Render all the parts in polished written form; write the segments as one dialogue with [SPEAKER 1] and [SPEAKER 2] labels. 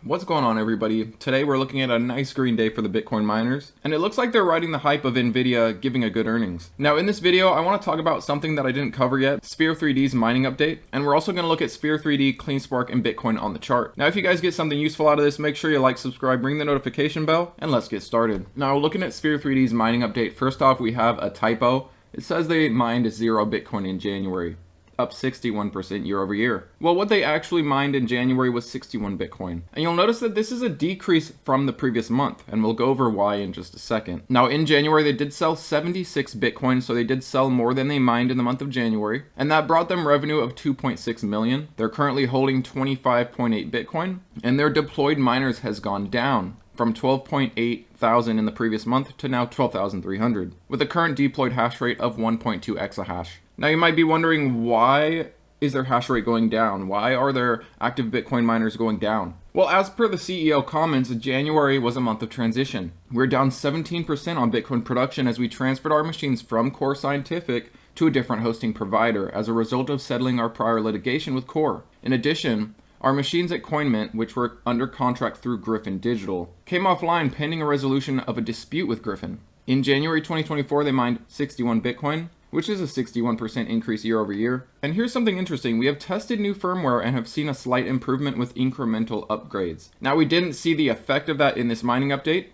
[SPEAKER 1] What's going on, everybody? Today we're looking at a nice green day for the Bitcoin miners, and it looks like they're riding the hype of Nvidia giving a good earnings. Now in this video, I want to talk about something that I didn't cover yet, Sphere 3D's mining update, and we're also going to look at Sphere 3D, CleanSpark, and Bitcoin on the chart. Now if you guys get something useful out of this, make sure you like, subscribe, ring the notification bell, and let's get started. Now looking at Sphere 3D's mining update, first off we have a typo. It says they mined 0 Bitcoin in January, up 61% year over year. Well, what they actually mined in January was 61 Bitcoin. And you'll notice that this is a decrease from the previous month, and we'll go over why in just a second. Now in January, they did sell 76 Bitcoin, so they did sell more than they mined in the month of January, and that brought them revenue of 2.6 million. They're currently holding 25.8 Bitcoin, and their deployed miners has gone down from 12.8 thousand in the previous month to now 12,300, with a current deployed hash rate of 1.2 exahash. Now you might be wondering, why is their hash rate going down? Why are their active Bitcoin miners going down? Well, as per the CEO comments, January was a month of transition. We're down 17% on Bitcoin production as we transferred our machines from Core Scientific to a different hosting provider as a result of settling our prior litigation with Core. In addition, our machines at CoinMint, which were under contract through Griffin Digital, came offline pending a resolution of a dispute with Griffin. In January 2024, they mined 61 Bitcoin, which is a 61% increase year over year. And here's something interesting. We have tested new firmware and have seen a slight improvement with incremental upgrades. Now, we didn't see the effect of that in this mining update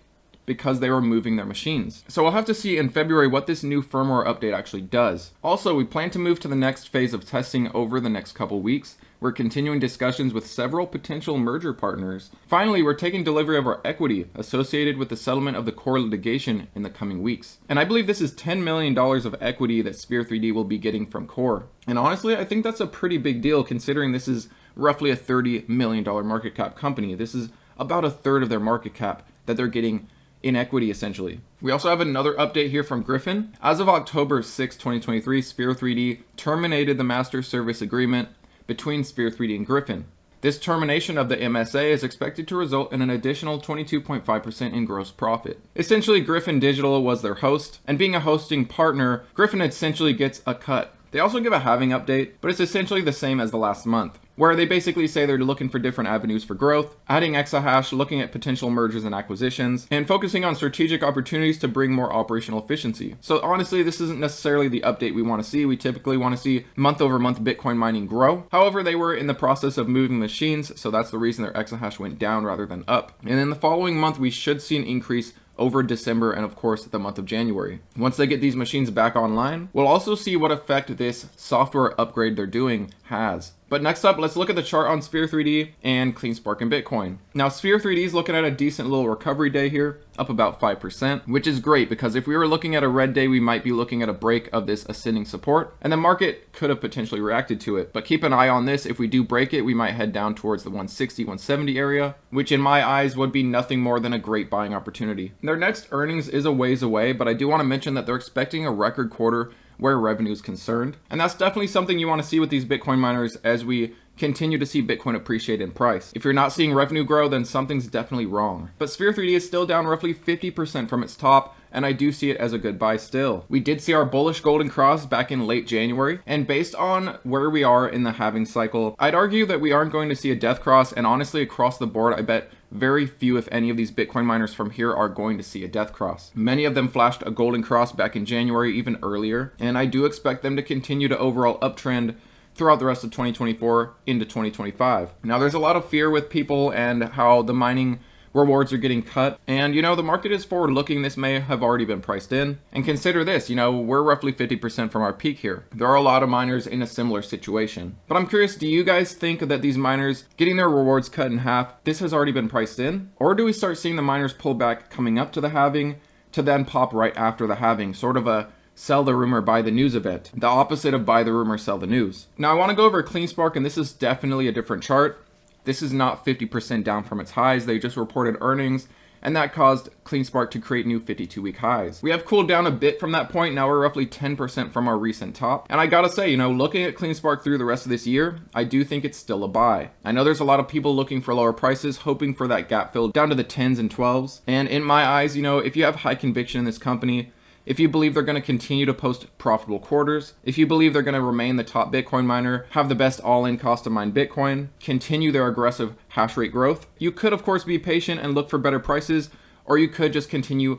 [SPEAKER 1] because they were moving their machines. So we'll have to see in February what this new firmware update actually does. Also, we plan to move to the next phase of testing over the next couple weeks. We're continuing discussions with several potential merger partners. Finally, we're taking delivery of our equity associated with the settlement of the Core litigation in the coming weeks. And I believe this is $10 million of equity that Sphere 3D will be getting from Core. And honestly, I think that's a pretty big deal considering this is roughly a $30 million market cap company. This is about a third of their market cap that they're getting in equity, essentially. We also have another update here from Griffin. As of October 6, 2023, Sphere 3D terminated the master service agreement between Sphere 3D and Griffin. This termination of the MSA is expected to result in an additional 22.5% in gross profit. Essentially, Griffin Digital was their host, and being a hosting partner, Griffin essentially gets a cut. They also give a halving update, but it's essentially the same as the last month, where they basically say they're looking for different avenues for growth, adding exahash, looking at potential mergers and acquisitions, and focusing on strategic opportunities to bring more operational efficiency. So honestly, this isn't necessarily the update we want to see. We typically want to see month over month Bitcoin mining grow. However, they were in the process of moving machines, so that's the reason their exahash went down rather than up. And in the following month, we should see an increase over December and of course the month of January. Once they get these machines back online, we'll also see what effect this software upgrade they're doing has. But next up, let's look at the chart on Sphere 3D and CleanSpark and Bitcoin. Now Sphere 3D is looking at a decent little recovery day here, up about 5%, which is great because if we were looking at a red day, we might be looking at a break of this ascending support, and the market could have potentially reacted to it. But keep an eye on this. If we do break it, we might head down towards the 160, 170 area, which in my eyes would be nothing more than a great buying opportunity. Their next earnings is a ways away, but I do want to mention that they're expecting a record quarter where revenue is concerned. And that's definitely something you want to see with these Bitcoin miners as we continue to see Bitcoin appreciate in price. If you're not seeing revenue grow, then something's definitely wrong. But Sphere 3D is still down roughly 50% from its top, and I do see it as a good buy still. We did see our bullish golden cross back in late January, and based on where we are in the halving cycle, I'd argue that we aren't going to see a death cross, and honestly across the board, I bet very few, if any, of these Bitcoin miners from here are going to see a death cross. Many of them flashed a golden cross back in January, even earlier, and I do expect them to continue to overall uptrend throughout the rest of 2024 into 2025. Now, there's a lot of fear with people and how the mining rewards are getting cut, and the market is forward looking. This may have already been priced in, and consider this, we're roughly 50% from our peak here. There are a lot of miners in a similar situation, but I'm curious, do you guys think that these miners getting their rewards cut in half, this has already been priced in, or do we start seeing the miners pull back coming up to the halving to then pop right after the halving, sort of a sell the rumor, buy the news event, the opposite of buy the rumor, sell the news? Now I want to go over CleanSpark, and this is definitely a different chart. This is not 50% down from its highs. They just reported earnings, and that caused CleanSpark to create new 52-week highs. We have cooled down a bit from that point. Now we're roughly 10% from our recent top. And I gotta say, looking at CleanSpark through the rest of this year, I do think it's still a buy. I know there's a lot of people looking for lower prices, hoping for that gap fill down to the 10s and 12s. And in my eyes, if you have high conviction in this company, if you believe they're going to continue to post profitable quarters, if you believe they're going to remain the top Bitcoin miner, have the best all-in cost to mine Bitcoin, continue their aggressive hash rate growth, you could of course be patient and look for better prices, or you could just continue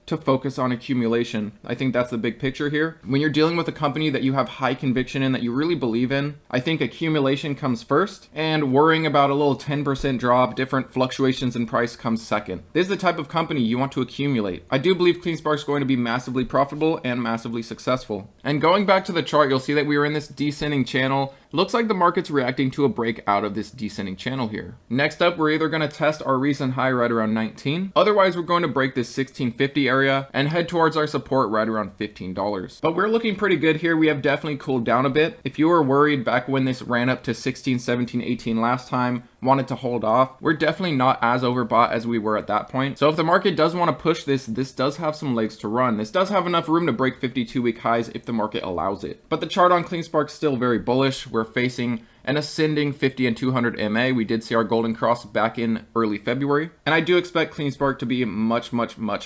[SPEAKER 1] to focus on accumulation. I think that's the big picture here. When you're dealing with a company that you have high conviction in, that you really believe in, I think accumulation comes first, and worrying about a little 10% drop, different fluctuations in price comes second. This is the type of company you want to accumulate. I do believe CleanSpark is going to be massively profitable and massively successful. And going back to the chart, you'll see that we are in this descending channel. Looks like the market's reacting to a break out of this descending channel here. Next up, we're either going to test our recent high right around 19. Otherwise, we're going to break this 1650 area and head towards our support right around $15. But we're looking pretty good here. We have definitely cooled down a bit. If you were worried back when this ran up to 16, 17, 18 last time, wanted to hold off, we're definitely not as overbought as we were at that point. So if the market does want to push this does have some legs to run. This does have enough room to break 52-week highs if the market allows it. But the chart on CleanSpark is still very bullish. We're facing an ascending 50 and 200 MA. We did see our golden cross back in early February. And I do expect CleanSpark to be much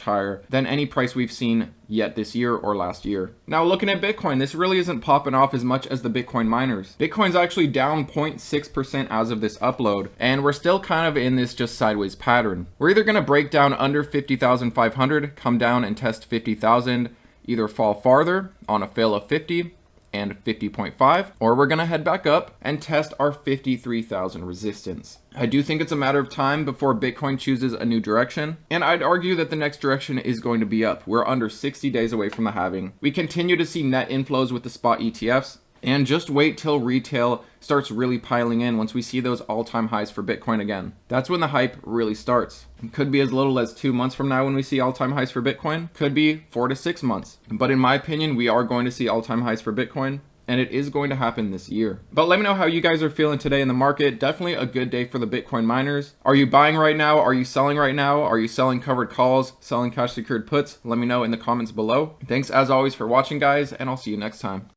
[SPEAKER 1] higher than any price we've seen yet this year or last year. Now looking at Bitcoin, this really isn't popping off as much as the Bitcoin miners. Bitcoin's actually down 0.6% as of this upload, and we're still kind of in this just sideways pattern. We're either going to break down under 50,500, come down and test 50,000, either fall farther on a fail of 50 and 50.5, or we're gonna head back up and test our 53,000 resistance. I do think it's a matter of time before Bitcoin chooses a new direction, and I'd argue that the next direction is going to be up. We're under 60 days away from the halving. We continue to see net inflows with the spot ETFs, and just wait till retail starts really piling in once we see those all-time highs for Bitcoin again. That's when the hype really starts. It could be as little as 2 months from now when we see all-time highs for Bitcoin. Could be 4 to 6 months. But in my opinion, we are going to see all-time highs for Bitcoin, and it is going to happen this year. But let me know how you guys are feeling today in the market. Definitely a good day for the Bitcoin miners. Are you buying right now? Are you selling right now? Are you selling covered calls, selling cash secured puts? Let me know in the comments below. Thanks as always for watching, guys, and I'll see you next time.